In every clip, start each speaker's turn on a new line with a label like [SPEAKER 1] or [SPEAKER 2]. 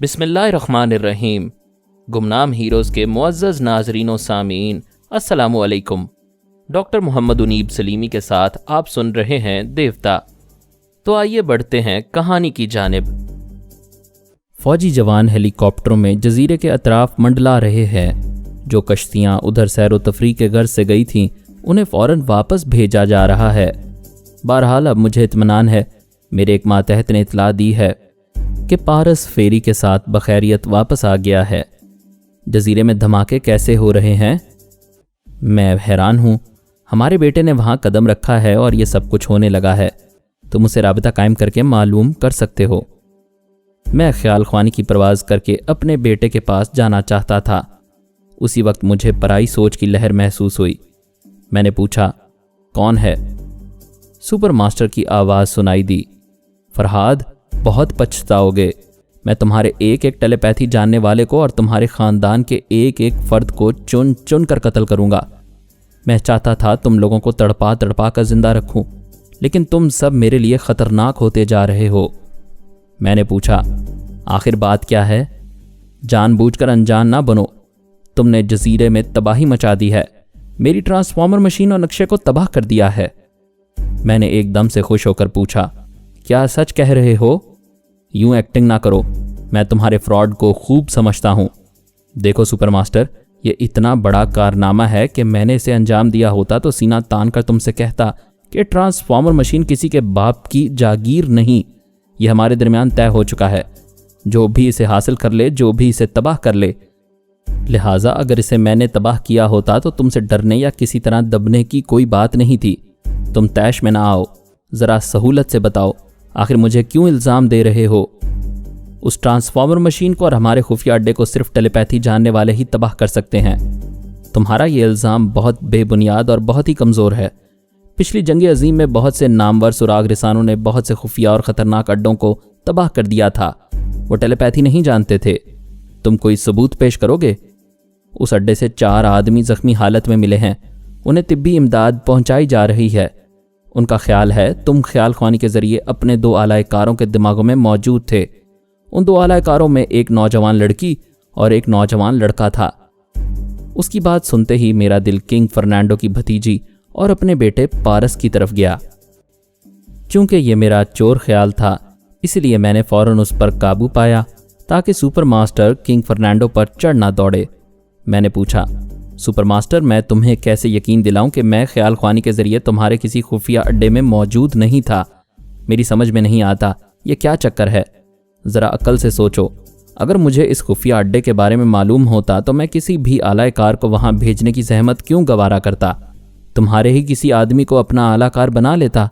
[SPEAKER 1] بسم اللہ الرحمن الرحیم۔ گمنام ہیروز کے معزز ناظرین و سامعین، السلام علیکم۔ ڈاکٹر محمد انیب سلیمی کے ساتھ آپ سن رہے ہیں دیوتا۔ تو آئیے بڑھتے ہیں کہانی کی جانب۔ فوجی جوان ہیلی کاپٹروں میں جزیرے کے اطراف منڈلا رہے ہیں۔ جو کشتیاں ادھر سیر و تفریح کے غرض سے گئی تھیں انہیں فوراً واپس بھیجا جا رہا ہے۔ بہرحال اب مجھے اطمینان ہے، میرے ایک ماتحت نے اطلاع دی ہے کہ پارس فیری کے ساتھ بخیریت واپس آ گیا ہے۔ جزیرے میں دھماکے کیسے ہو رہے ہیں؟ میں حیران ہوں۔ ہمارے بیٹے نے وہاں قدم رکھا ہے اور یہ سب کچھ ہونے لگا ہے۔ تم اسے رابطہ قائم کر کے معلوم کر سکتے ہو۔ میں خیال خوانی کی پرواز کر کے اپنے بیٹے کے پاس جانا چاہتا تھا۔ اسی وقت مجھے پرائی سوچ کی لہر محسوس ہوئی۔ میں نے پوچھا، کون ہے؟ سپر ماسٹر کی آواز سنائی دی۔ فرہاد، بہت پچھتاؤ گے۔ میں تمہارے ایک ایک ٹیلی پیتھی جاننے والے کو اور تمہارے خاندان کے ایک ایک فرد کو چن چن کر قتل کروں گا۔ میں چاہتا تھا تم لوگوں کو تڑپا تڑپا کر زندہ رکھوں، لیکن تم سب میرے لیے خطرناک ہوتے جا رہے ہو۔ میں نے پوچھا، آخر بات کیا ہے؟ جان بوجھ کر انجان نہ بنو۔ تم نے جزیرے میں تباہی مچا دی ہے، میری ٹرانسفارمر مشین اور نقشے کو تباہ کر دیا ہے۔ میں نے ایک دم سے خوش ہو کر پوچھا، کیا سچ کہہ رہے ہو؟ یوں ایکٹنگ نہ کرو، میں تمہارے فراڈ کو خوب سمجھتا ہوں۔ دیکھو سپر ماسٹر، یہ اتنا بڑا کارنامہ ہے کہ میں نے اسے انجام دیا ہوتا تو سینہ تان کر تم سے کہتا کہ ٹرانسفارمر مشین کسی کے باپ کی جاگیر نہیں، یہ ہمارے درمیان طے ہو چکا ہے۔ جو بھی اسے حاصل کر لے، جو بھی اسے تباہ کر لے، لہٰذا اگر اسے میں نے تباہ کیا ہوتا تو تم سے ڈرنے یا کسی طرح دبنے کی کوئی بات نہیں تھی۔ تم تیش میں نہ آؤ، ذرا سہولت سے بتاؤ، آخر مجھے کیوں الزام دے رہے ہو؟ اس ٹرانسفارمر مشین کو اور ہمارے خفیہ اڈے کو صرف ٹیلی پیتھی جاننے والے ہی تباہ کر سکتے ہیں۔ تمہارا یہ الزام بہت بے بنیاد اور بہت ہی کمزور ہے۔ پچھلی جنگ عظیم میں بہت سے نامور سراغ رسانوں نے بہت سے خفیہ اور خطرناک اڈوں کو تباہ کر دیا تھا، وہ ٹیلی پیتھی نہیں جانتے تھے۔ تم کوئی ثبوت پیش کرو گے؟ اس اڈے سے 4 آدمی زخمی حالت میں ملے ہیں، انہیں طبی امداد پہنچائی جا رہی ہے۔ ان کا خیال ہے تم خیال خوانی کے ذریعے اپنے 2 اعلی کاروں کے دماغوں میں موجود تھے۔ ان 2 اعلی کاروں میں ایک نوجوان لڑکی اور ایک نوجوان لڑکا تھا۔ اس کی بات سنتے ہی میرا دل کنگ فرنانڈو کی بھتیجی اور اپنے بیٹے پارس کی طرف گیا۔ چونکہ یہ میرا چور خیال تھا، اس لیے میں نے فوراً اس پر قابو پایا تاکہ سپر ماسٹر کنگ فرنانڈو پر چڑھ نہ دوڑے۔ میں نے پوچھا، سپر ماسٹر، میں تمہیں کیسے یقین دلاؤں کہ میں خیال خوانی کے ذریعے تمہارے کسی خفیہ اڈے میں موجود نہیں تھا؟ میری سمجھ میں نہیں آتا یہ کیا چکر ہے۔ ذرا عقل سے سوچو، اگر مجھے اس خفیہ اڈے کے بارے میں معلوم ہوتا تو میں کسی بھی اعلی کار کو وہاں بھیجنے کی زحمت کیوں گوارا کرتا؟ تمہارے ہی کسی آدمی کو اپنا اعلی کار بنا لیتا۔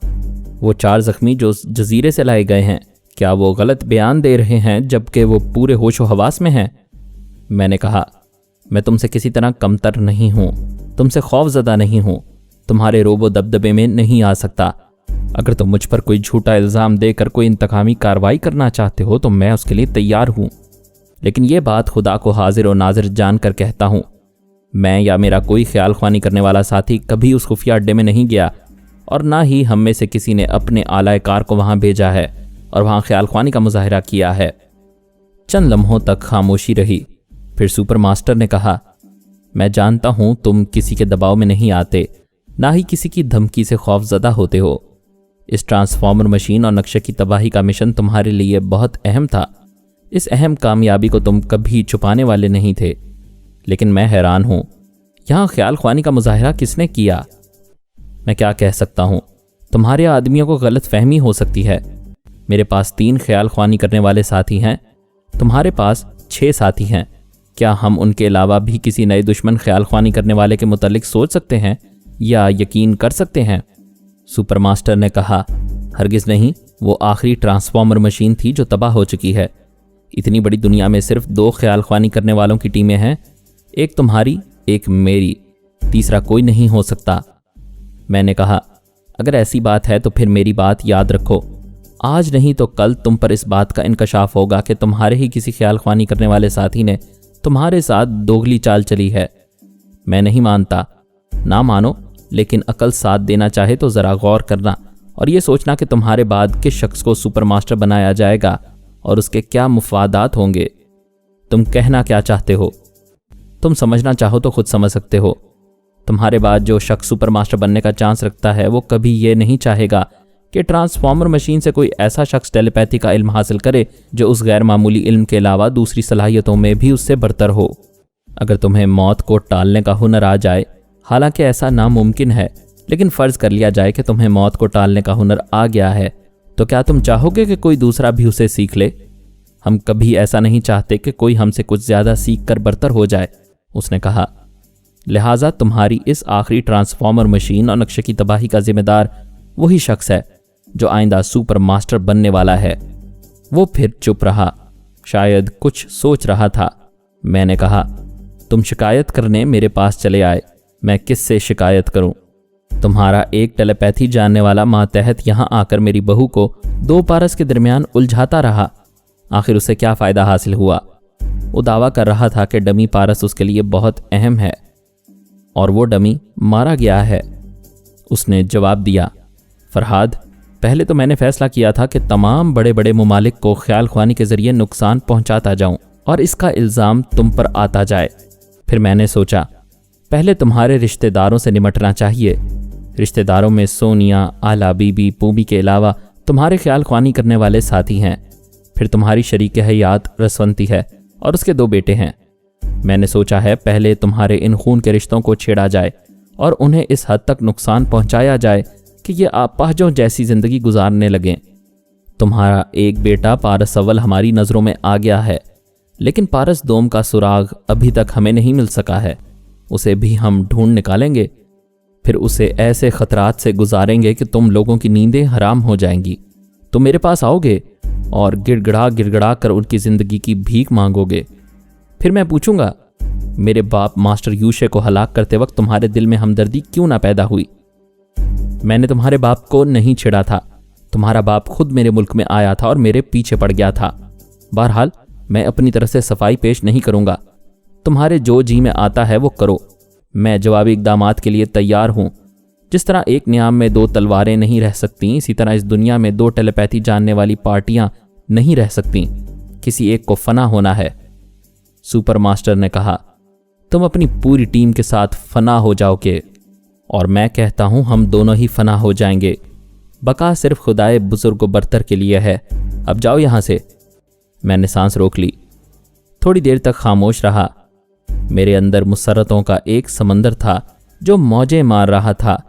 [SPEAKER 1] وہ 4 زخمی جو جزیرے سے لائے گئے ہیں، کیا وہ غلط بیان دے رہے ہیں جبکہ وہ پورے ہوش و حواس میں ہیں؟ میں نے کہا، میں تم سے کسی طرح کمتر نہیں ہوں، تم سے خوف زدہ نہیں ہوں، تمہارے روب و دبدبے میں نہیں آ سکتا۔ اگر تم مجھ پر کوئی جھوٹا الزام دے کر کوئی انتقامی کارروائی کرنا چاہتے ہو تو میں اس کے لیے تیار ہوں، لیکن یہ بات خدا کو حاضر و ناظر جان کر کہتا ہوں، میں یا میرا کوئی خیال خوانی کرنے والا ساتھی کبھی اس خفیہ اڈے میں نہیں گیا، اور نہ ہی ہم میں سے کسی نے اپنے اعلی کار کو وہاں بھیجا ہے اور وہاں خیال خوانی کا مظاہرہ کیا ہے۔ چند لمحوں تک خاموشی رہی، پھر سپر ماسٹر نے کہا، میں جانتا ہوں تم کسی کے دباؤ میں نہیں آتے، نہ ہی کسی کی دھمکی سے خوف زدہ ہوتے ہو۔ اس ٹرانسفارمر مشین اور نقشے کی تباہی کا مشن تمہارے لیے بہت اہم تھا۔ اس اہم کامیابی کو تم کبھی چھپانے والے نہیں تھے، لیکن میں حیران ہوں، یہاں خیال خوانی کا مظاہرہ کس نے کیا؟ میں کیا کہہ سکتا ہوں، تمہارے آدمیوں کو غلط فہمی ہو سکتی ہے۔ میرے پاس 3 خیال خوانی کرنے والے ساتھی ہیں، تمہارے پاس 6 ساتھی ہیں۔ کیا ہم ان کے علاوہ بھی کسی نئے دشمن خیال خوانی کرنے والے کے متعلق سوچ سکتے ہیں یا یقین کر سکتے ہیں؟ سپر ماسٹر نے کہا، ہرگز نہیں، وہ آخری ٹرانسفارمر مشین تھی جو تباہ ہو چکی ہے۔ اتنی بڑی دنیا میں صرف 2 خیال خوانی کرنے والوں کی ٹیمیں ہیں، ایک تمہاری، ایک میری، تیسرا کوئی نہیں ہو سکتا۔ میں نے کہا، اگر ایسی بات ہے تو پھر میری بات یاد رکھو، آج نہیں تو کل تم پر اس بات کا انکشاف ہوگا کہ تمہارے ہی کسی خیال خوانی کرنے والے ساتھی نے تمہارے ساتھ دوگلی چال چلی ہے۔ میں نہیں مانتا، نہ مانو، لیکن عقل ساتھ دینا چاہے تو ذرا غور کرنا اور یہ سوچنا کہ تمہارے بعد کس شخص کو سپر ماسٹر بنایا جائے گا اور اس کے کیا مفادات ہوں گے۔ तुम कहना क्या चाहते हो? तुम समझना चाहो तो खुद समझ सकते हो। तुम्हारे बाद जो शख्स सुपर मास्टर बनने का चांस रखता है वो कभी ये नहीं चाहेगा कि ट्रांसफॉर्मर मशीन से कोई ऐसा शख्स टेलीपैथी का इल्म हासिल करे जो उस गैर मामूली इल्म के अलावा दूसरी सलाहियतों में भी उससे बरतर हो। अगर तुम्हें मौत को टालने का हुनर आ जाए, हालांकि ऐसा नामुमकिन है, लेकिन फ़र्ज़ कर लिया जाए कि तुम्हें मौत को टालने का हुनर आ गया है, तो क्या तुम चाहोगे कि कोई दूसरा भी उसे सीख ले? हम कभी ऐसा नहीं चाहते कि कोई हमसे कुछ ज़्यादा सीख कर बरतर हो जाए, उसने कहा। लिहाजा तुम्हारी इस आखिरी ट्रांसफॉर्मर मशीन और नक्शे की तबाही का जिम्मेदार वही शख्स है जो आइंदा सुपर मास्टर बनने वाला है। वो फिर चुप रहा, शायद कुछ सोच रहा था। मैंने कहा, तुम शिकायत करने मेरे पास चले आए, मैं किससे शिकायत करूं? तुम्हारा एक टेलीपैथी जानने वाला मातहत यहाँ आकर मेरी बहू को दो पारस के दरमियान उलझाता रहा। आखिर उसे क्या फ़ायदा हासिल हुआ? वो दावा कर रहा था कि डमी पारस उसके लिए बहुत अहम है और वो डमी मारा गया है। उसने जवाब दिया, फरहाद, पहले तो मैंने फैसला किया था कि तमाम बड़े बड़े मुमालिक को ख्याल ख्वानी के ज़रिए नुकसान पहुंचाता जाऊं और इसका इल्ज़ाम तुम पर आता जाए। फिर मैंने सोचा पहले तुम्हारे रिश्तेदारों से निमटना चाहिए। रिश्तेदारों में सोनिया, आला बीबी, पूबी के अलावा तुम्हारे ख्याल ख्वानी करने वाले साथी हैं। फिर तुम्हारी शरीक हयात रसवंती है और उसके 2 बेटे हैं। मैंने सोचा है पहले तुम्हारे इन खून के रिश्तों को छेड़ा जाए और उन्हें इस हद तक नुकसान पहुंचाया जाए कि ये अपाहजों जैसी ज़िंदगी गुजारने लगें। तुम्हारा एक बेटा पारस अव्वल हमारी नज़रों में आ गया है, लेकिन पारस दोम का सुराग अभी तक हमें नहीं मिल सका है। उसे भी हम ढूंढ निकालेंगे, फिर उसे ऐसे खतरात से गुजारेंगे कि तुम लोगों की नींदें हराम हो जाएंगी। तुम मेरे पास आओगे और गिड़गिड़ा गिड़गिड़ा कर उनकी ज़िंदगी की भीख मांगोगे। फिर मैं पूछूंगा, मेरे बाप मास्टर यूशे को हलाक करते वक्त तुम्हारे दिल में हमदर्दी क्यों ना पैदा हुई? मैंने तुम्हारे बाप को नहीं छेड़ा था। तुम्हारा बाप खुद मेरे मुल्क में आया था और मेरे पीछे पड़ गया था। बहरहाल मैं अपनी तरफ से सफाई पेश नहीं करूंगा। तुम्हारे जो जी में आता है वो करो। मैं जवाबी इक़दामात के लिए तैयार हूं। जिस तरह एक नियाम में 2 तलवारें नहीं रह सकती, इसी तरह इस दुनिया में 2 टेलीपैथी जानने वाली पार्टियां नहीं रह सकती। किसी एक को फना होना है। सुपर मास्टर ने कहा, तुम अपनी पूरी टीम के साथ फना हो जाओगे और मैं कहता हूं हम दोनों ही फना हो जाएंगे। बका सिर्फ खुदाए बुजुर्ग व बरतर के लिए है। अब जाओ यहां से। मैंने सांस रोक ली। थोड़ी देर तक खामोश रहा। मेरे अंदर मुसरतों का एक समंदर था जो मौजें मार रहा था।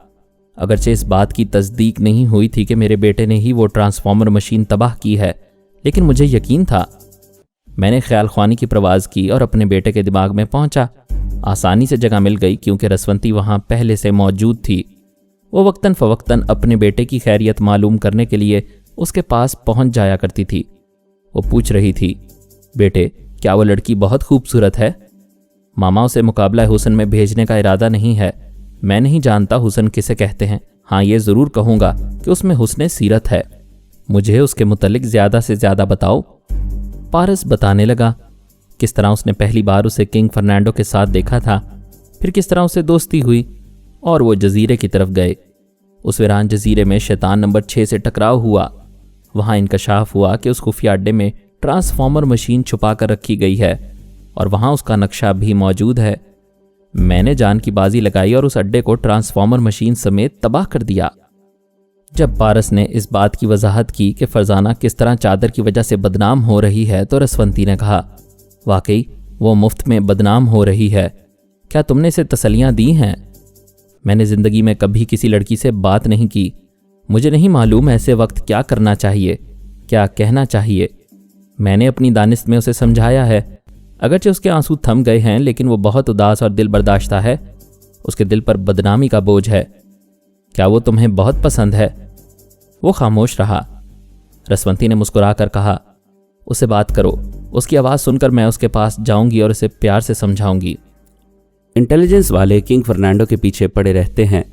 [SPEAKER 1] अगरचे इस बात की तस्दीक नहीं हुई थी कि मेरे बेटे ने ही वो ट्रांसफॉर्मर मशीन तबाह की है, लेकिन मुझे यकीन था। मैंने ख्याल ख्वानी की प्रवाज़ की और अपने बेटे के दिमाग में पहुंचा। आसानी से जगह मिल गई क्योंकि रसवंती वहां पहले से मौजूद थी। वो वक्तन फ़वक्तन अपने बेटे की खैरियत मालूम करने के लिए उसके पास पहुंच जाया करती थी। वो पूछ रही थी, बेटे क्या वो लड़की बहुत खूबसूरत है? मामा उसे मुकाबला हुस्न में भेजने का इरादा नहीं है। मैं नहीं जानता हुस्न किसे कहते हैं। हाँ, ये ज़रूर कहूँगा कि उसमें हुस्न सीरत है। मुझे उसके मुतल्लिक ज़्यादा से ज़्यादा बताओ। पारस बताने लगा किस तरह उसने पहली बार उसे किंग फर्नांडो के साथ देखा था, फिर किस तरह उससे दोस्ती हुई और वो जजीरे की तरफ गए। उस वीरान जजीरे में शैतान नंबर 6 से टकराव हुआ। वहाँ इंकशाफ हुआ कि उस खुफिया अड्डे में ट्रांसफॉर्मर मशीन छुपा कर रखी गई है और वहाँ उसका नक्शा भी मौजूद है। मैंने जान की बाजी लगाई और उस अड्डे को ट्रांसफॉर्मर मशीन समेत तबाह कर दिया। जब पारस ने इस बात की वजाहत की कि फरजाना किस तरह चादर की वजह से बदनाम हो रही है, तो रसवंती ने कहा, वाकई वो मुफ्त में बदनाम हो रही है। क्या तुमने इसे तसल्लियाँ दी हैं? मैंने ज़िंदगी में कभी किसी लड़की से बात नहीं की। मुझे नहीं मालूम ऐसे वक्त क्या करना चाहिए, क्या कहना चाहिए। मैंने अपनी दानिश में उसे समझाया है। अगरचे उसके आंसू थम गए हैं, लेकिन वो बहुत उदास और दिल बर्दाश्ता है। उसके दिल पर बदनामी का बोझ है। क्या वो तुम्हें बहुत पसंद है? वो खामोश रहा। रसवंती ने मुस्कुराकर कहा, उससे बात करो। उसकी आवाज़ सुनकर मैं उसके पास जाऊंगी और उसे प्यार से समझाऊंगी।
[SPEAKER 2] इंटेलिजेंस वाले किंग फर्नांडो के पीछे पड़े रहते हैं।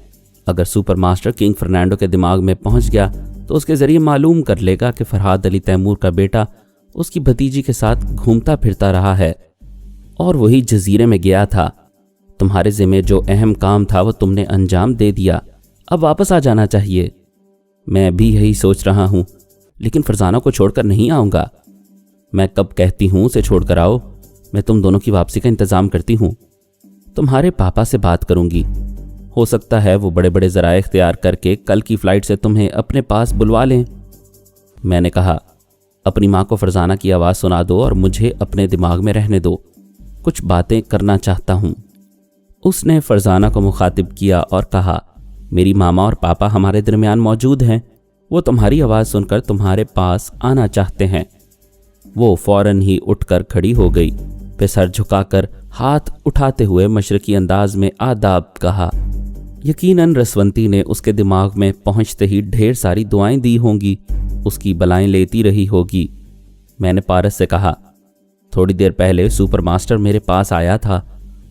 [SPEAKER 2] अगर सुपर मास्टर किंग फर्नांडो के दिमाग में पहुंच गया तो उसके ज़रिए मालूम कर लेगा कि फरहाद अली तैमूर का बेटा उसकी भतीजी के साथ घूमता फिरता रहा है और वही जजीरे में गया था। तुम्हारे ज़िम्मे जो अहम काम था वो तुमने अंजाम दे दिया। अब वापस आ जाना चाहिए। मैं भी यही सोच रहा हूँ, लेकिन फरजाना को छोड़कर नहीं आऊँगा। मैं कब कहती हूँ उसे छोड़कर आओ, मैं तुम दोनों की वापसी का इंतज़ाम करती हूँ। तुम्हारे पापा से बात करूँगी, हो सकता है वो बड़े बड़े ज़राए इख्तियार करके कल की फ़्लाइट से तुम्हें अपने पास बुलवा लें। मैंने कहा, अपनी माँ को फरजाना की आवाज़ सुना दो और मुझे अपने दिमाग में रहने दो, कुछ बातें करना चाहता हूँ। उसने फरजाना को मुखातिब किया और कहा, मेरी मामा और पापा हमारे दरमियान मौजूद हैं, वो तुम्हारी आवाज़ सुनकर तुम्हारे पास आना चाहते हैं। वो फ़ौरन ही उठकर खड़ी हो गई, फिर सर झुकाकर हाथ उठाते हुए मशरकी अंदाज में आदाब कहा। यकीनन रसवंती ने उसके दिमाग में पहुंचते ही ढेर सारी दुआएं दी होंगी, उसकी बलाएं लेती रही होगी। मैंने पारस से कहा, थोड़ी देर पहले सुपर मास्टर मेरे पास आया था।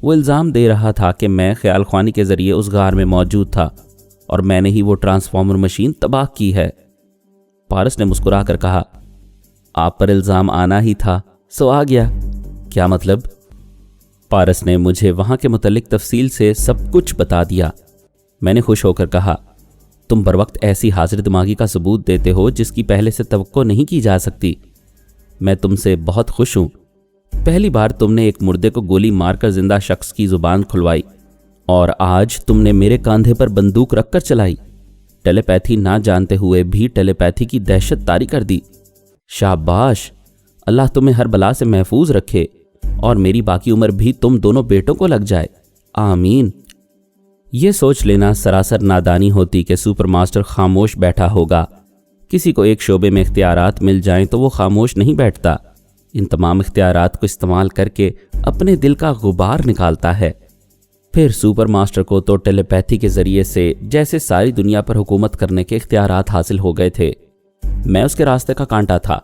[SPEAKER 2] वो इल्ज़ाम दे रहा था कि मैं ख्याल ख्वानी के ज़रिए उस गार में मौजूद था और मैंने ही वो ट्रांसफॉर्मर मशीन तबाह की है। पारस ने मुस्कुरा कर कहा, आप पर इल्ज़ाम आना ही था, सो आ गया। क्या मतलब? पारस ने मुझे वहाँ के मुतल्लिक तफसील से सब कुछ बता दिया। मैंने खुश होकर कहा, तुम बर वक्त ऐसी हाजिर दिमागी का सबूत देते हो जिसकी पहले से तवक्को नहीं की जा सकती। मैं तुमसे बहुत खुश हूँ। पहली बार तुमने एक मुर्दे को गोली मारकर जिंदा शख्स की जुबान खुलवाई और आज तुमने मेरे कांधे पर बंदूक रखकर चलाई। टेलीपैथी ना जानते हुए भी टेलीपैथी की दहशत तारी कर दी। शाबाश, अल्लाह तुम्हें हर बला से महफूज रखे और मेरी बाकी उम्र भी तुम दोनों बेटों को लग जाए, आमीन। ये सोच लेना सरासर नादानी होती कि सुपर मास्टर खामोश बैठा होगा। किसी को एक शोबे में इख्तियारात मिल जाएं तो वो खामोश नहीं बैठता, इन तमाम इख्तियारात को इस्तेमाल करके अपने दिल का गुबार निकालता है। फिर सुपर मास्टर को तो टेलीपैथी के ज़रिए से जैसे सारी दुनिया पर हुकूमत करने के इख्तियारात हासिल हो गए थे। मैं उसके रास्ते का कांटा था।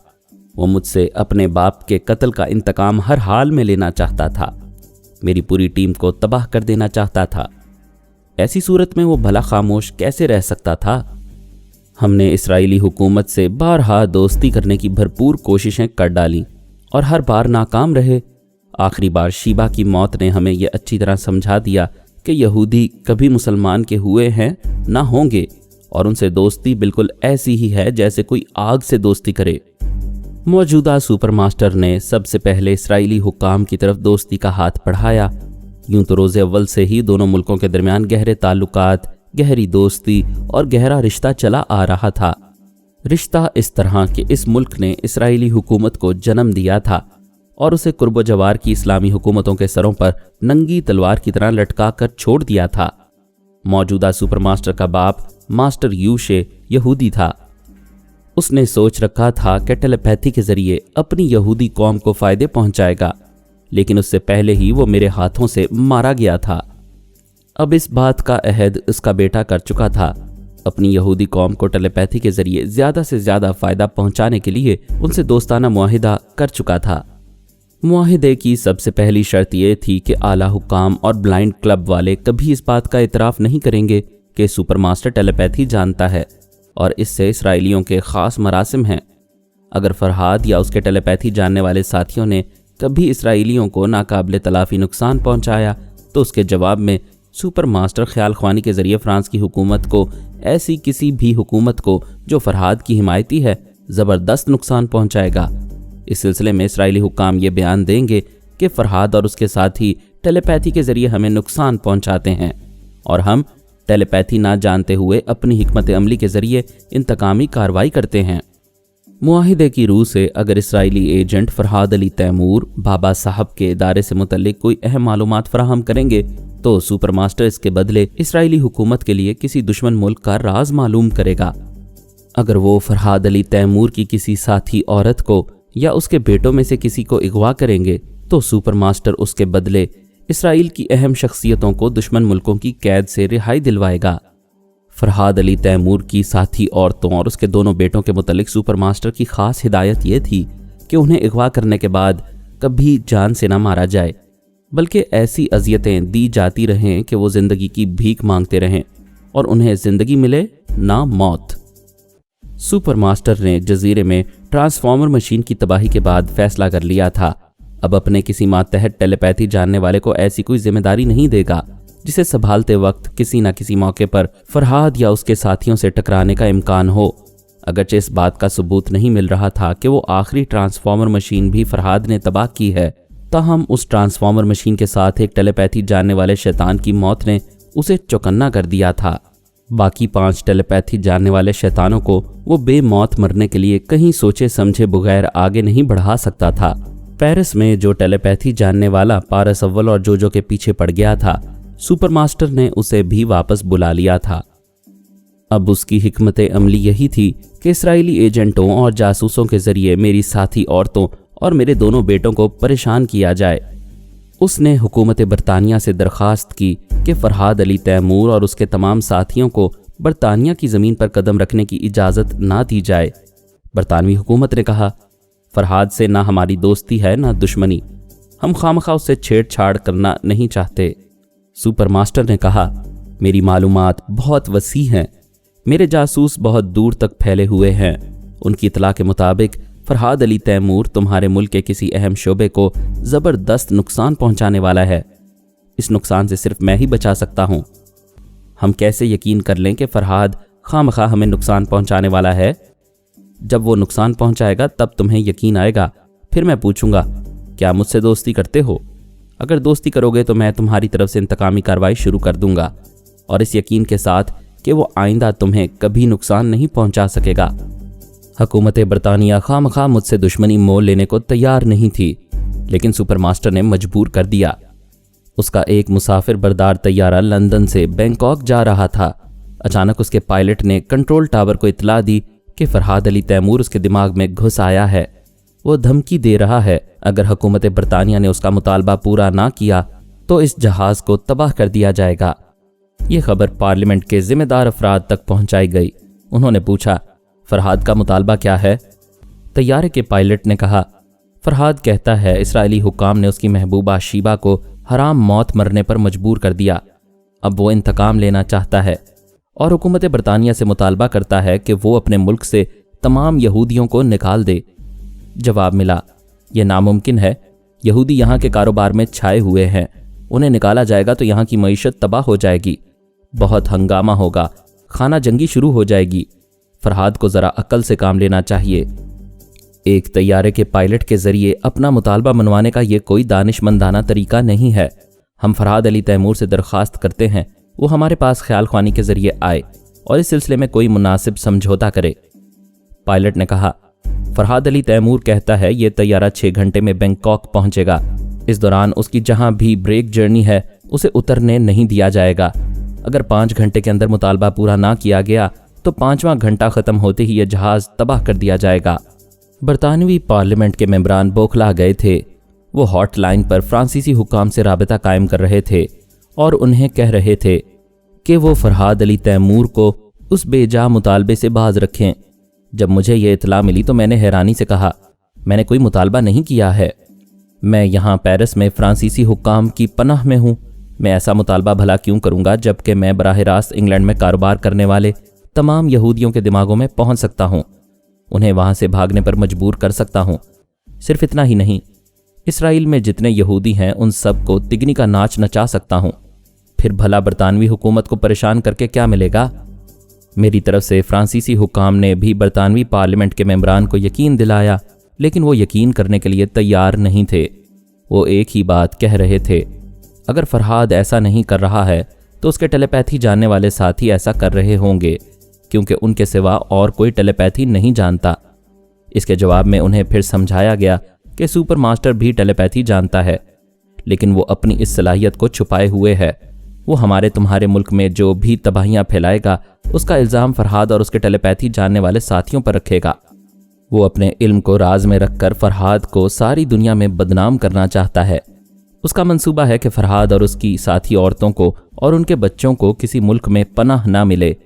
[SPEAKER 2] वो मुझसे अपने बाप के कत्ल का इंतकाम हर हाल में लेना चाहता था, मेरी पूरी टीम को तबाह कर देना चाहता था। ऐसी सूरत में वो भला खामोश कैसे रह सकता था? हमने इसराइली हुकूमत से बारहा दोस्ती करने की भरपूर कोशिशें कर डाली और हर बार नाकाम रहे। आखिरी बार शीबा की मौत ने हमें यह अच्छी तरह समझा दिया कि यहूदी कभी मुसलमान के हुए हैं ना होंगे और उनसे दोस्ती बिल्कुल ऐसी ही है जैसे कोई आग से दोस्ती करे। मौजूदा सुपर मास्टर ने सबसे पहले इसराइली हुकाम की तरफ दोस्ती का हाथ बढ़ाया। यूं तो रोज़े अव्वल से ही दोनों मुल्कों के दरमियान गहरे ताल्लुकात, गहरी दोस्ती और गहरा रिश्ता चला आ रहा था। रिश्ता इस तरह कि इस मुल्क ने इसराइली हुकूमत को जन्म दिया था और उसे कुर्ब जवार की इस्लामी हुकूमतों के सरों पर नंगी तलवार की तरह लटका कर छोड़ दिया था। मौजूदा सुपर मास्टर का बाप मास्टर यूशे यहूदी था। उसने सोच रखा था कि टेलीपैथी के जरिए अपनी यहूदी कौम को फायदे पहुंचाएगा, लेकिन उससे पहले ही वो मेरे हाथों से मारा गया था। अब इस बात का अहद उसका बेटा कर चुका था। अपनी यहूदी कौम को टेलीपैथी के जरिए ज़्यादा से ज़्यादा फ़ायदा पहुंचाने के लिए उनसे दोस्ताना मुआहिदा कर चुका था। मुआहिदे की सबसे पहली शर्त यह थी कि आला हुकाम और ब्लाइंड क्लब वाले कभी इस बात का इतराफ़ नहीं करेंगे कि सुपर मास्टर टेलीपैथी जानता है और इससे इसराइलियों के ख़ास मरासिम हैं। अगर फरहाद या उसके टेलीपैथी जानने वाले साथियों ने कभी इसराइलियों को नाकाबिले तलाफ़ी नुकसान पहुंचाया तो उसके जवाब में सुपर मास्टर ख्याल ख्वानी के ज़रिए फ़्रांस की हुकूमत को, ऐसी किसी भी हुकूमत को जो फरहाद की हिमायती है, ज़बरदस्त नुकसान पहुंचाएगा। इस सिलसिले में इसराइली हुकाम ये बयान देंगे कि फरहाद और उसके साथी टेलीपैथी के ज़रिए हमें नुकसान पहुंचाते हैं और हम टेलीपैथी ना जानते हुए अपनी हिकमत अमली के ज़रिए इंतकामी कार्रवाई करते हैं। मुआहिदे की रूह से अगर इसराइली एजेंट फरहाद अली तैमूर बाबा साहब के इदारे से मुतल्लिक कोई अहम मालूमात फराहम करेंगे तो सुपर मास्टर इसके बदले इसराइली हुकूमत के लिए किसी दुश्मन मुल्क का राज मालूम करेगा। अगर वो फरहाद अली तैमूर की किसी साथी औरत को या उसके बेटों में से किसी को अगवा करेंगे तो सुपर मास्टर उसके बदले इसराइल की अहम शख्सियतों को दुश्मन मुल्कों की कैद से रिहाई दिलवाएगा। फरहाद अली तैमूर की साथी औरतों और उसके दोनों बेटों के मुतल्लिक सुपर मास्टर की खास हिदायत ये थी कि उन्हें अगवा करने के बाद कभी जान से न मारा जाए, बल्कि ऐसी अजियतें दी जाती रहें कि वो ज़िंदगी की भीख मांगते रहें और उन्हें ज़िंदगी मिले ना मौत। सुपर मास्टर ने जजीरे में ट्रांसफॉर्मर मशीन की तबाही के बाद फैसला कर लिया था अब अपने किसी मातहत टेलीपैथी जानने वाले को ऐसी कोई जिम्मेदारी नहीं देगा जिसे संभालते वक्त किसी न किसी मौके पर फरहाद या उसके साथियों से टकराने का इम्कान हो। अगरचे इस बात का सबूत नहीं मिल रहा था कि वो आखिरी ट्रांसफॉर्मर मशीन भी फरहाद ने तबाह की है, ताहम उस ट्रांसफॉर्मर मशीन के साथ एक टेलीपैथी जानने वाले शैतान की मौत ने उसे चौकन्ना कर दिया था। बाकी 5 टेलीपैथी जानने वाले शैतानों को वो बेमौत मरने के लिए कहीं सोचे समझे बगैर आगे नहीं बढ़ा सकता था। पेरिस में जो टेलीपैथी जानने वाला पारस अव्वल और जोजो के पीछे पड़ गया था, सुपरमास्टर ने उसे भी वापस बुला लिया था। अब उसकी हिकमत अमली यही थी कि इसराइली एजेंटों और जासूसों के जरिए मेरी साथी औरतों और मेरे दोनों बेटों को परेशान किया जाए। उसने हुकूमत बरतानिया से दरख्वास्त की कि फरहाद अली तैमूर और उसके तमाम साथियों को बरतानिया की ज़मीन पर कदम रखने की इजाज़त ना दी जाए। बरतानवी हुकूमत ने कहा, फरहाद से ना हमारी दोस्ती है ना दुश्मनी, हम खामखा उससे छेड़छाड़ करना नहीं चाहते। सुपरमास्टर ने कहा, मेरी मालूमात बहुत वसी हैं, मेरे जासूस बहुत दूर तक फैले हुए हैं। उनकी इतला के मुताबिक फरहाद अली तैमूर तुम्हारे मुल्क के किसी अहम शोबे को ज़बरदस्त नुकसान पहुंचाने वाला है। इस नुकसान से सिर्फ मैं ही बचा सकता हूं। हम कैसे यकीन कर लें कि फरहाद खामखा हमें नुकसान पहुंचाने वाला है? जब वो नुकसान पहुंचाएगा तब तुम्हें यकीन आएगा। फिर मैं पूछूंगा, क्या मुझसे दोस्ती करते हो? अगर दोस्ती करोगे तो मैं तुम्हारी तरफ से इंतकामी कार्रवाई शुरू कर दूंगा, और इस यकीन के साथ कि वो आइंदा तुम्हें कभी नुकसान नहीं पहुंचा सकेगा। हुकूमत बरतानिया खामखा मुझसे दुश्मनी मोल लेने को तैयार नहीं थी, लेकिन सुपरमास्टर ने मजबूर कर दिया। उसका एक मुसाफिर बरदार तैयारा लंदन से बैंकॉक जा रहा था। अचानक उसके पायलट ने कंट्रोल टावर को इतला दी कि फरहाद अली तैमूर उसके दिमाग में घुस आया है। वो धमकी दे रहा है, अगर हुकूमत बरतानिया ने उसका मुतालबा पूरा ना किया तो इस जहाज़ को तबाह कर दिया जाएगा। ये खबर पार्लियामेंट के जिम्मेदार अफराद तक पहुंचाई गई। उन्होंने पूछा, फरहाद का मुतालबा क्या है? तैयारे के पायलट ने कहा, फरहाद कहता है इसराइली हुकाम ने उसकी महबूबा शीबा को हराम मौत मरने पर मजबूर कर दिया। अब वो इंतकाम लेना चाहता है और हुकूमत बरतानिया से मुतालबा करता है कि वो अपने मुल्क से तमाम यहूदियों को निकाल दे। जवाब मिला, यह नामुमकिन है। यहूदी यहाँ के कारोबार में छाए हुए हैं, उन्हें निकाला जाएगा तो यहाँ की मईशत तबाह हो जाएगी, बहुत हंगामा होगा, खाना जंगी शुरू हो जाएगी। फरहाद को ज़रा अक्ल से काम लेना चाहिए। एक तैयारे के पायलट के ज़रिए अपना मुतालबा मनवाने का ये कोई दानिशमंदाना तरीका नहीं है। हम फरहाद अली तैमूर से दरख्वास्त करते हैं वो हमारे पास ख्याल ख्वानी के ज़रिए आए और इस सिलसिले में कोई मुनासिब समझौता करे। पायलट ने कहा, फरहाद अली तैमूर कहता है ये तैयारा 6 घंटे में बैंकॉक पहुंचेगा। इस दौरान उसकी जहां भी ब्रेक जर्नी है उसे उतरने नहीं दिया जाएगा। अगर 5 घंटे के अंदर मुतालबा पूरा ना किया गया तो 5वां घंटा ख़त्म होते ही यह जहाज़ तबाह कर दिया जाएगा। बरतानवी पार्लियामेंट के मेंबरान बौखला गए थे। वो हॉटलाइन पर फ्रांसीसी हुकाम से राबता कायम कर रहे थे और उन्हें कह रहे थे कि वो फरहाद अली तैमूर को उस बेजा मुतालबे से बाज रखें। जब मुझे ये इतला मिली तो मैंने हैरानी से कहा, मैंने कोई मुतालबा नहीं किया है। मैं यहाँ पेरिस में फ्रांसीसी हुकाम की पनाह में हूँ। मैं ऐसा मुतालबा भला क्यों करूँगा जबकि मैं बराह रास्त इंग्लैंड में कारोबार करने वाले तमाम यहूदियों के दिमागों में पहुँच सकता हूँ, उन्हें वहाँ से भागने पर मजबूर कर सकता हूँ। सिर्फ इतना ही नहीं, इसराइल में जितने यहूदी हैं उन सब को तिगनी का नाच नचा सकता हूँ। फिर भला बरतानवी हुकूमत को परेशान करके क्या मिलेगा? मेरी तरफ से फ्रांसीसी हुकाम ने भी बरतानवी पार्लियामेंट के मेंबरान को यकीन दिलाया, लेकिन वो यकीन करने के लिए तैयार नहीं थे। वो एक ही बात कह रहे थे, अगर फरहाद ऐसा नहीं कर रहा है तो उसके टेलीपैथी जानने वाले साथी ऐसा कर रहे होंगे, क्योंकि उनके सिवा और कोई टेलीपैथी नहीं जानता। इसके जवाब में उन्हें फिर समझाया गया कि सुपरमास्टर भी टेलीपैथी जानता है, लेकिन वो अपनी इस सलाहियत को छुपाए हुए है। वो हमारे तुम्हारे मुल्क में जो भी तबाहियां फैलाएगा उसका इल्ज़ाम फरहाद और उसके टेलीपैथी जानने वाले साथियों पर रखेगा। वो अपने इल्म को राज में रखकर फरहाद को सारी दुनिया में बदनाम करना चाहता है। उसका मंसूबा है कि फरहाद और उसकी साथी औरतों को और उनके बच्चों को किसी मुल्क में पनाह ना मिले।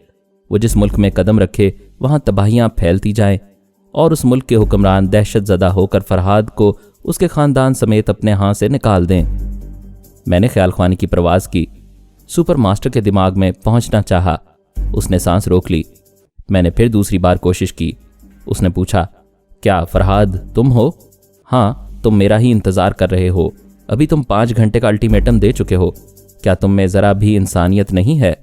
[SPEAKER 2] वो जिस मुल्क में कदम रखे वहाँ तबाहियाँ फैलती जाएं और उस मुल्क के हुक्मरान दहशत ज़दा होकर फरहाद को उसके ख़ानदान समेत अपने हाथ से निकाल दें। मैंने ख्याल ख्वानी की प्रवास की। सुपरमास्टर के दिमाग में पहुँचना चाहा। उसने सांस रोक ली। मैंने फिर दूसरी बार कोशिश की। उसने पूछा, क्या फरहाद तुम हो? हाँ, तुम मेरा ही इंतज़ार कर रहे हो। अभी तुम 5 घंटे का अल्टीमेटम दे चुके हो। क्या तुम में ज़रा भी इंसानियत नहीं है?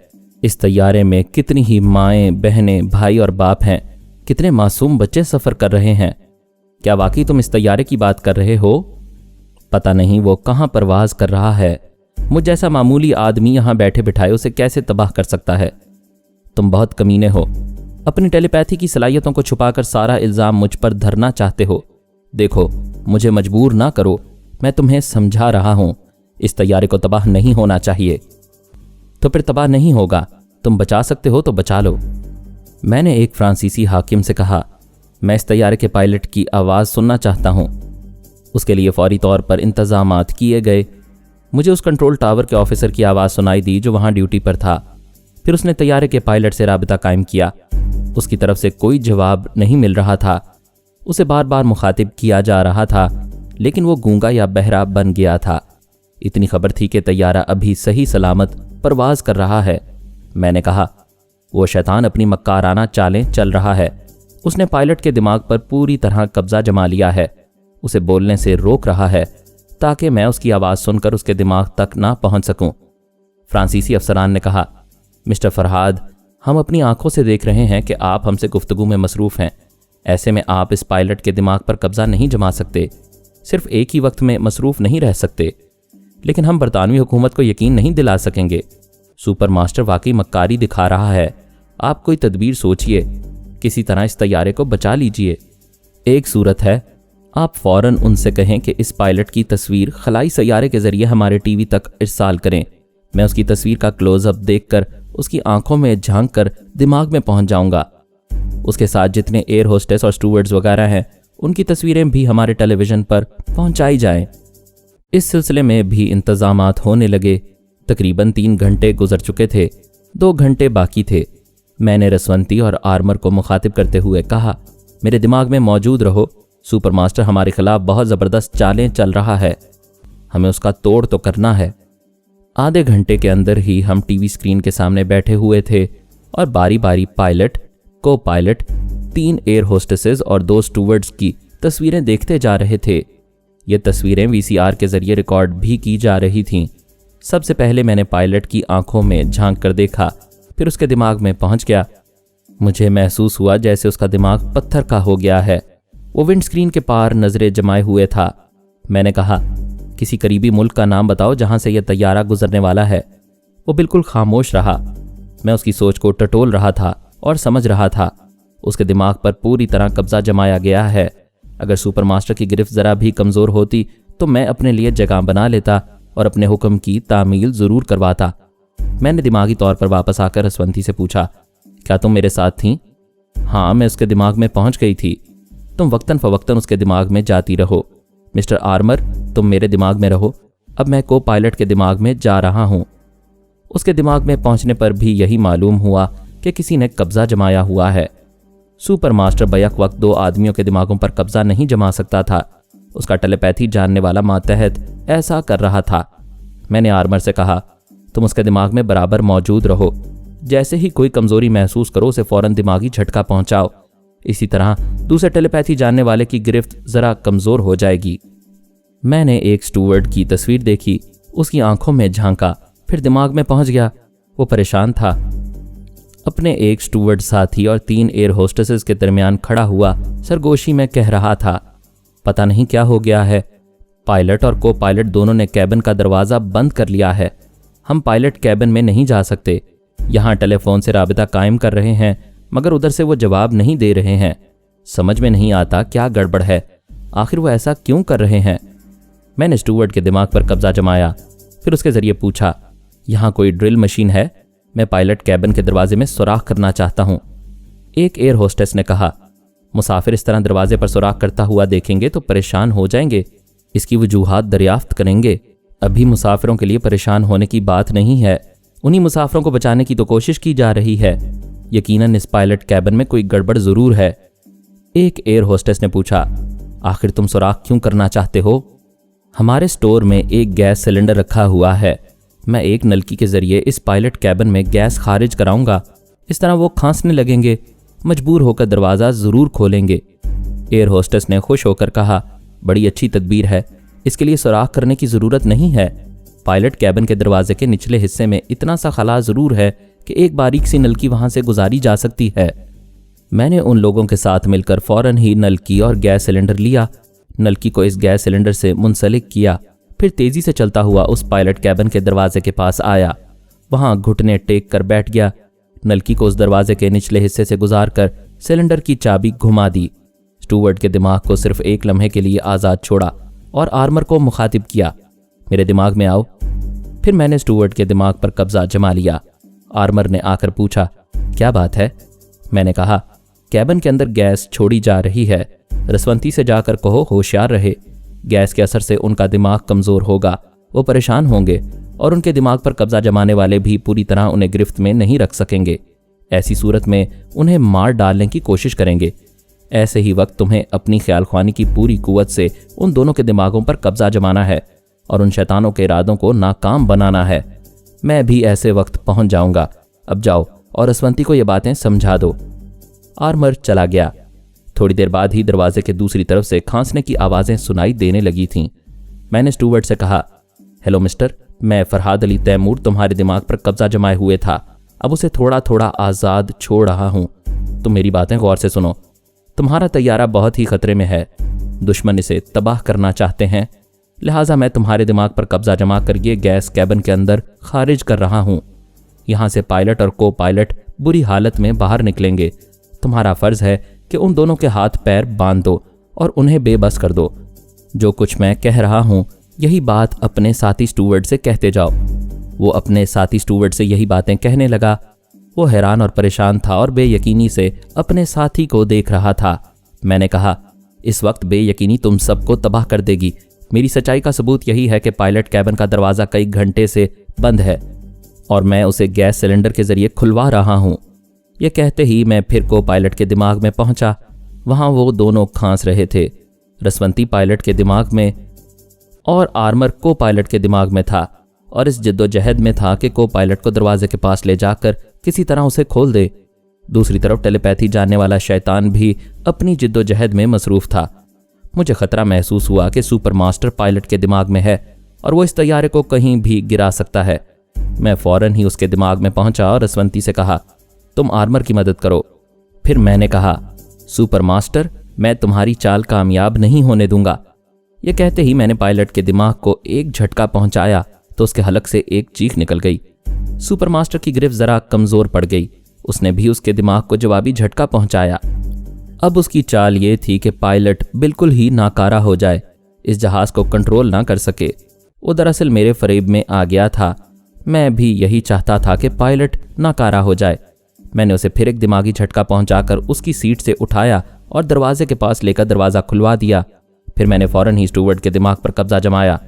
[SPEAKER 2] इस तैयारे में कितनी ही माएँ, बहनें, भाई और बाप हैं, कितने मासूम बच्चे सफ़र कर रहे हैं। क्या वाकई तुम इस तैयारे की बात कर रहे हो? पता नहीं वो कहाँ परवाज कर रहा है। मुझ जैसा मामूली आदमी यहाँ बैठे बिठाए उसे कैसे तबाह कर सकता है। तुम बहुत कमीने हो। अपनी टेलीपैथी की सलाहियतों को छुपाकर सारा इल्ज़ाम मुझ पर धरना चाहते हो। देखो, मुझे मजबूर ना करो, मैं तुम्हें समझा रहा हूँ। इस तैयारे को तबाह नहीं होना चाहिए। तो फिर तबाह नहीं होगा। तुम बचा सकते हो तो बचा लो। मैंने एक फ्रांसीसी हाकिम से कहा, मैं इस तैयारे के पायलट की आवाज़ सुनना चाहता हूँ। उसके लिए फौरी तौर पर इंतजामात किए गए। मुझे उस कंट्रोल टावर के ऑफिसर की आवाज़ सुनाई दी जो वहाँ ड्यूटी पर था। फिर उसने तैयारे के पायलट से राबिता कायम किया। उसकी तरफ से कोई जवाब नहीं मिल रहा था। उसे बार बार मुखातिब किया जा रहा था, लेकिन वो गूंगा या बहरा बन गया था। इतनी खबर थी कि तैयारा अभी सही सलामत परवाज कर रहा है। मैंने कहा, वो शैतान अपनी मक्काराना चालें चल रहा है। उसने पायलट के दिमाग पर पूरी तरह कब्जा जमा लिया है। उसे बोलने से रोक रहा है ताकि मैं उसकी आवाज़ सुनकर उसके दिमाग तक ना पहुंच सकूं। फ्रांसीसी अफसरान ने कहा, मिस्टर फरहाद, हम अपनी आंखों से देख रहे हैं कि आप हमसे गुफ्तगू में मसरूफ़ हैं। ऐसे में आप इस पायलट के दिमाग पर कब्जा नहीं जमा सकते। सिर्फ एक ही वक्त में मसरूफ़ नहीं रह सकते। लेकिन हम बरतानवी हुकूमत को यकीन नहीं दिला सकेंगे। सुपर मास्टर वाकई मक्कारी दिखा रहा है। आप कोई तदबीर सोचिए, किसी तरह इस तैयारे को बचा लीजिए। एक सूरत है, आप फ़ौरन उनसे कहें कि इस पायलट की तस्वीर खलाई सैयारे के ज़रिए हमारे टीवी तक इरसाल करें। मैं उसकी तस्वीर का क्लोज़अप देखकर उसकी आंखों में झांक कर दिमाग में पहुंच जाऊंगा। उसके साथ जितने एयर होस्टेस और स्टूवर्ड्स वगैरह हैं, उनकी तस्वीरें भी हमारे टेलीविज़न पर पहुंचाई जाएं। इस सिलसिले में भी इंतज़ामात होने लगे। तकरीबन 3 घंटे गुजर चुके थे। 2 घंटे बाकी थे। मैंने रसवंती और आर्मर को मुखातिब करते हुए कहा, मेरे दिमाग में मौजूद रहो। सुपर मास्टर हमारे खिलाफ बहुत ज़बरदस्त चालें चल रहा है। हमें उसका तोड़ तो करना है। आधे घंटे के अंदर ही हम टीवी स्क्रीन के सामने बैठे हुए थे और बारी बारी पायलट, को पायलट, 3 एयर होस्टेसेस और 2 स्टूवर्ड्स की तस्वीरें देखते जा रहे थे। ये तस्वीरें VCR के ज़रिए रिकॉर्ड भी की जा रही थीं। सबसे पहले मैंने पायलट की आंखों में झांक कर देखा, फिर उसके दिमाग में पहुंच गया। मुझे महसूस हुआ जैसे उसका दिमाग पत्थर का हो गया है। वो विंड स्क्रीन के पार नज़रें जमाए हुए था। मैंने कहा, किसी करीबी मुल्क का नाम बताओ जहां से यह तैयारा गुजरने वाला है। वो बिल्कुल खामोश रहा। मैं उसकी सोच को टटोल रहा था और समझ रहा था। उसके दिमाग पर पूरी तरह कब्जा जमाया गया है। अगर सुपर मास्टर की गिरफ्त ज़रा भी कमज़ोर होती तो मैं अपने लिए जगह बना लेता और अपने हुक्म की तामील ज़रूर करवाता। मैंने दिमागी तौर पर वापस आकर रसवंती से पूछा, क्या तुम मेरे साथ थीं? हाँ, मैं उसके दिमाग में पहुंच गई थी। तुम वक्तन फ़वक्तन उसके दिमाग में जाती रहो। मिस्टर आर्मर, तुम मेरे दिमाग में रहो। अब मैं को पायलट के दिमाग में जा रहा हूँ। उसके दिमाग में पहुंचने पर भी यही मालूम हुआ कि किसी ने कब्जा जमाया हुआ है। सुपर मास्टर बैक वक्त 2 आदमियों के दिमागों पर कब्जा नहीं जमा सकता था। उसका टेलीपैथी जानने वाला मातहत ऐसा कर रहा था। मैंने आर्मर से कहा, तुम उसके दिमाग में बराबर मौजूद रहो। जैसे ही कोई कमज़ोरी महसूस करो उसे फ़ौरन दिमागी झटका पहुंचाओ। इसी तरह दूसरे टेलीपैथी जानने वाले की गिरफ्त ज़रा कमज़ोर हो जाएगी। मैंने एक स्टूवर्ड की तस्वीर देखी, उसकी आंखों में झांका, फिर दिमाग में पहुंच गया। वो परेशान था। अपने एक स्टूवर्ड साथी और 3 एयर होस्टेसेस के दरमियान खड़ा हुआ सरगोशी में कह रहा था, पता नहीं क्या हो गया है। पायलट और को पायलट दोनों ने कैबिन का दरवाज़ा बंद कर लिया है। हम पायलट कैबिन में नहीं जा सकते। यहाँ टेलीफोन से राबिता कायम कर रहे हैं, मगर उधर से वो जवाब नहीं दे रहे हैं। समझ में नहीं आता क्या गड़बड़ है। आखिर वो ऐसा क्यों कर रहे हैं? मैंने स्टूवर्ड के दिमाग पर कब्जा जमाया, फिर उसके ज़रिए पूछा, यहाँ कोई ड्रिल मशीन है? मैं पायलट कैबिन के दरवाजे में सुराख करना चाहता हूँ। एक एयर होस्टेस ने कहा, मुसाफिर इस तरह दरवाजे पर सुराख करता हुआ देखेंगे तो परेशान हो जाएंगे। इसकी वजूहात दरियाफ्त करेंगे। अभी मुसाफिरों के लिए परेशान होने की बात नहीं है। उन्हीं मुसाफिरों को बचाने की तो कोशिश की जा रही है। यकीनन इस पायलट कैबिन में कोई गड़बड़ ज़रूर है। एक एयर होस्टेस ने पूछा, आखिर तुम सुराख क्यों करना चाहते हो? हमारे स्टोर में एक गैस सिलेंडर रखा हुआ है। मैं एक नलकी के ज़रिए इस पायलट कैबिन में गैस खारिज कराऊंगा। इस तरह वो खांसने लगेंगे, मजबूर होकर दरवाज़ा ज़रूर खोलेंगे। एयर होस्टेस ने खुश होकर कहा, बड़ी अच्छी तदबीर है। इसके लिए सुराख करने की ज़रूरत नहीं है। पायलट कैबिन के दरवाजे के निचले हिस्से में इतना सा खला ज़रूर है कि एक बारीक सी नलकी वहाँ से गुजारी जा सकती है। मैंने उन लोगों के साथ मिलकर फ़ौरन ही नलकी और गैस सिलेंडर लिया। नलकी को इस गैस सिलेंडर से मुंसलिक किया, फिर तेजी से चलता हुआ उस पायलट कैबिन के दरवाजे के पास आया। वहां घुटने टेक कर बैठ गया। नलकी को उस दरवाजे के निचले हिस्से से गुजारकर सिलेंडर की चाबी घुमा दी। स्टूवर्ड के दिमाग को सिर्फ एक लम्हे के लिए आज़ाद छोड़ा और आर्मर को मुखातिब किया, मेरे दिमाग में आओ। फिर मैंने स्टूवर्ड के दिमाग पर कब्जा जमा लिया। आर्मर ने आकर पूछा, क्या बात है? मैंने कहा, कैबिन के अंदर गैस छोड़ी जा रही है, रसवंती से जाकर कहो होशियार रहे। गैस के असर से उनका दिमाग कमज़ोर होगा, वो परेशान होंगे और उनके दिमाग पर कब्जा जमाने वाले भी पूरी तरह उन्हें गिरफ्त में नहीं रख सकेंगे। ऐसी सूरत में उन्हें मार डालने की कोशिश करेंगे। ऐसे ही वक्त तुम्हें अपनी ख्यालख्वानी की पूरी कुव्वत से उन दोनों के दिमागों पर कब्जा जमाना है और उन शैतानों के इरादों को नाकाम बनाना है। मैं भी ऐसे वक्त पहुंच जाऊंगा। अब जाओ और रसवंती को ये बातें समझा दो। आर्मर चला गया। थोड़ी देर बाद ही दरवाजे के दूसरी तरफ से खांसने की आवाज़ें सुनाई देने लगी थीं। मैंने स्टूवर्ड से कहा, हेलो मिस्टर, मैं फरहाद अली तैमूर तुम्हारे दिमाग पर कब्जा जमाए हुए था, अब उसे थोड़ा थोड़ा आज़ाद छोड़ रहा हूँ। तुम मेरी बातें गौर से सुनो। तुम्हारा तैयारा बहुत ही खतरे में है, दुश्मन इसे तबाह करना चाहते हैं, लिहाजा मैं तुम्हारे दिमाग पर कब्जा जमा कर ये गैस कैबिन के अंदर खारिज कर रहा हूँ। यहाँ से पायलट और को पायलट बुरी हालत में बाहर निकलेंगे। तुम्हारा फ़र्ज़ है कि उन दोनों के हाथ पैर बांध दो और उन्हें बेबस कर दो। जो कुछ मैं कह रहा हूँ यही बात अपने साथी स्टूवर्ड से कहते जाओ। वो अपने साथी स्टूवर्ड से यही बातें कहने लगा। वो हैरान और परेशान था और बेयकीनी से अपने साथी को देख रहा था। मैंने कहा, इस वक्त बेयकीनी तुम सबको तबाह कर देगी। मेरी सच्चाई का सबूत यही है कि पायलट कैबिन का दरवाज़ा कई घंटे से बंद है और मैं उसे गैस सिलेंडर के ज़रिए खुलवा रहा हूँ। यह कहते ही मैं फिर को पायलट के दिमाग में पहुंचा। वहां वो दोनों खांस रहे थे। रसवंती पायलट के दिमाग में और आर्मर को पायलट के दिमाग में था और इस जद्दोजहद में था कि को पायलट को दरवाजे के पास ले जाकर किसी तरह उसे खोल दे। दूसरी तरफ टेलीपैथी जानने वाला शैतान भी अपनी जद्दोजहद में मसरूफ़ था। मुझे खतरा महसूस हुआ कि सुपर मास्टर पायलट के दिमाग में है और वो इस तैयारे को कहीं भी गिरा सकता है। मैं फौरन ही उसके दिमाग में पहुंचा और रसवंती से कहा, तुम आर्मर की मदद करो। फिर मैंने कहा, सुपर मास्टर, मैं तुम्हारी चाल कामयाब नहीं होने दूंगा। यह कहते ही मैंने पायलट के दिमाग को एक झटका पहुंचाया तो उसके हलक से एक चीख निकल गई। सुपर मास्टर की गिरफ्त जरा कमजोर पड़ गई। उसने भी उसके दिमाग को जवाबी झटका पहुंचाया। अब उसकी चाल ये थी कि पायलट बिल्कुल ही नाकारा हो जाए, इस जहाज को कंट्रोल ना कर सके। वो दरअसल मेरे फरेब में आ गया था। मैं भी यही चाहता था कि पायलट नाकारा हो जाए। मैंने उसे फिर एक दिमागी झटका पहुंचाकर उसकी सीट से उठाया और दरवाजे के पास लेकर दरवाज़ा खुलवा दिया। फिर मैंने फौरन ही स्टूवर्ड के दिमाग पर कब्जा जमाया,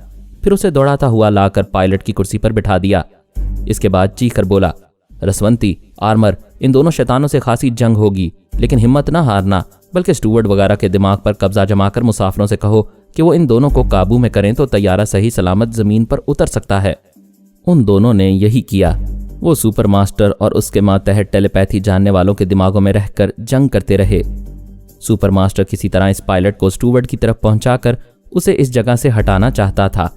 [SPEAKER 2] फिर उसे दौड़ाता हुआ लाकर पायलट की कुर्सी पर बिठा दिया। इसके बाद चीख कर बोला, रसवंती, आर्मर, इन दोनों शैतानों से खासी जंग होगी, लेकिन हिम्मत ना हारना, बल्कि स्टूवर्ड वगैरह के दिमाग पर कब्जा जमाकर मुसाफिरों से कहो कि वो इन दोनों को काबू में करें तो तैयारा सही सलामत ज़मीन पर उतर सकता है। उन दोनों ने यही किया। वो सुपर मास्टर और उसके मातहत टेलीपैथी जानने वालों के दिमागों में रहकर जंग करते रहे। सुपर मास्टर किसी तरह इस पायलट को स्टूवर्ड की तरफ पहुंचाकर उसे इस जगह से हटाना चाहता था,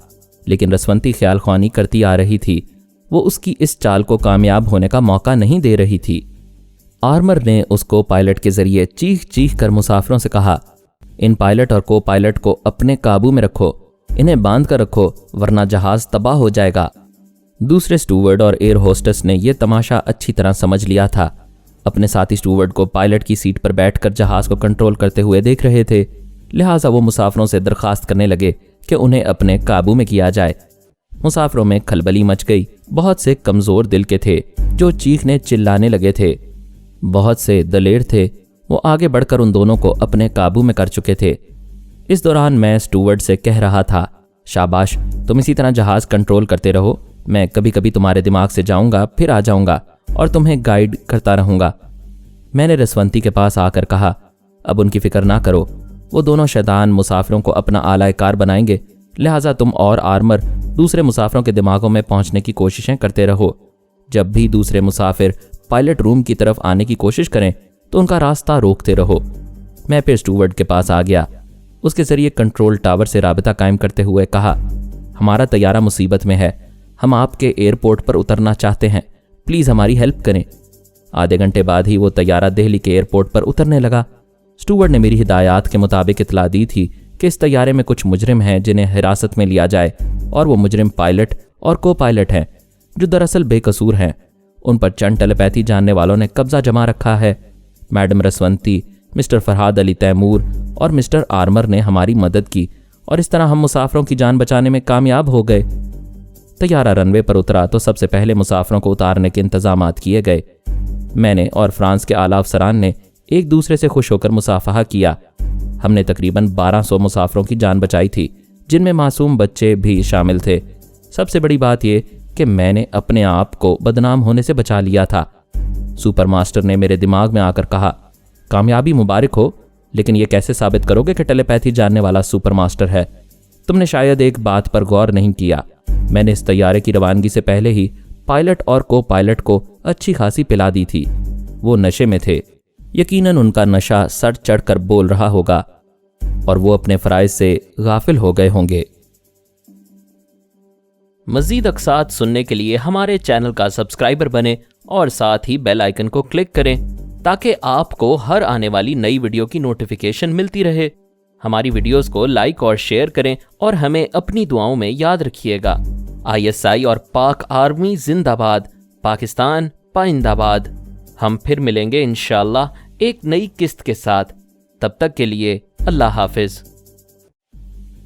[SPEAKER 2] लेकिन रसवंती ख्यालख्वानी करती आ रही थी। वो उसकी इस चाल को कामयाब होने का मौका नहीं दे रही थी। आर्मर ने उसको पायलट के जरिए चीख चीख कर मुसाफिरों से कहा, इन पायलट और को पायलट को अपने काबू में रखो, इन्हें बांध कर रखो, वरना जहाज तबाह हो जाएगा। दूसरे स्टूवर्ड और एयर होस्टेस ने यह तमाशा अच्छी तरह समझ लिया था। अपने साथी स्टूवर्ड को पायलट की सीट पर बैठकर जहाज को कंट्रोल करते हुए देख रहे थे, लिहाजा वो मुसाफिरों से दरखास्त करने लगे कि उन्हें अपने काबू में किया जाए। मुसाफिरों में खलबली मच गई। बहुत से कमज़ोर दिल के थे जो चीखने चिल्लाने लगे थे। बहुत से दलेर थे, वो आगे बढ़कर उन दोनों को अपने काबू में कर चुके थे। इस दौरान मैं स्टूवर्ड से कह रहा था, शाबाश, तुम इसी तरह जहाज कंट्रोल करते रहो। मैं कभी कभी तुम्हारे दिमाग से जाऊंगा, फिर आ जाऊंगा और तुम्हें गाइड करता रहूंगा। मैंने रसवंती के पास आकर कहा, अब उनकी फिक्र ना करो, वो दोनों शैतान मुसाफिरों को अपना आला कार बनाएंगे, लिहाजा तुम और आर्मर दूसरे मुसाफिरों के दिमागों में पहुंचने की कोशिशें करते रहो। जब भी दूसरे मुसाफिर पायलट रूम की तरफ आने की कोशिश करें तो उनका रास्ता रोकते रहो। मैं फिर स्टूवर्ड के पास आ गया। उसके जरिए कंट्रोल टावर से राबता कायम करते हुए कहा, हमारा तैयारा मुसीबत में है, हम आपके एयरपोर्ट पर उतरना चाहते हैं, प्लीज़ हमारी हेल्प करें। आधे घंटे बाद ही वो तैयारा दिल्ली के एयरपोर्ट पर उतरने लगा। स्टूवर्ड ने मेरी हिदायत के मुताबिक इतला दी थी
[SPEAKER 1] कि इस तैयारे में कुछ मुजरिम हैं जिन्हें हिरासत में लिया जाए, और वो मुजरिम पायलट और को पायलट हैं जो दरअसल बेकसूर हैं। उन पर चंद टेलीपैथी जानने वालों ने कब्जा जमा रखा है। मैडम रसवंती, मिस्टर फरहाद अली तैमूर और मिस्टर आर्मर ने हमारी मदद की और इस तरह हम मुसाफिरों की जान बचाने में कामयाब हो गए। तैयारा रनवे पर उतरा तो सबसे पहले मुसाफिरों को उतारने के इंतजामात किए गए। मैंने और फ्रांस के आला अफसरान ने एक दूसरे से खुश होकर मुसाफहा किया। हमने तकरीबन 1200 मुसाफिरों की जान बचाई थी, जिनमें मासूम बच्चे भी शामिल थे। सबसे बड़ी बात यह कि मैंने अपने आप को बदनाम होने से बचा लिया था। सुपर मास्टर ने मेरे दिमाग में आकर कहा, कामयाबी मुबारक हो, लेकिन यह कैसे साबित करोगे कि टेलीपैथी जानने वाला सुपर मास्टर है? तुमने शायद एक बात पर गौर नहीं किया। मैंने इस तैयारे की रवानगी से पहले ही पायलट और को पायलट को अच्छी खासी पिला दी थी। वो नशे में थे। यकीनन उनका नशा सर चढ़कर बोल रहा होगा और वो अपने फराइज से गाफिल हो गए होंगे। मज़ीद अक़सात सुनने के लिए हमारे चैनल का सब्सक्राइबर बने और साथ ही बेल आइकन को क्लिक करें ताकि आपको हर आने वाली नई वीडियो की नोटिफिकेशन मिलती रहे। हमारी वीडियोस को लाइक और शेयर करें और हमें अपनी दुआओं में याद रखिएगा। ISI और पाक आर्मी जिंदाबाद, पाकिस्तान पाइंदाबाद। हम फिर मिलेंगे इंशाअल्लाह एक नई किस्त के साथ। तब तक के लिए अल्लाह हाफिज।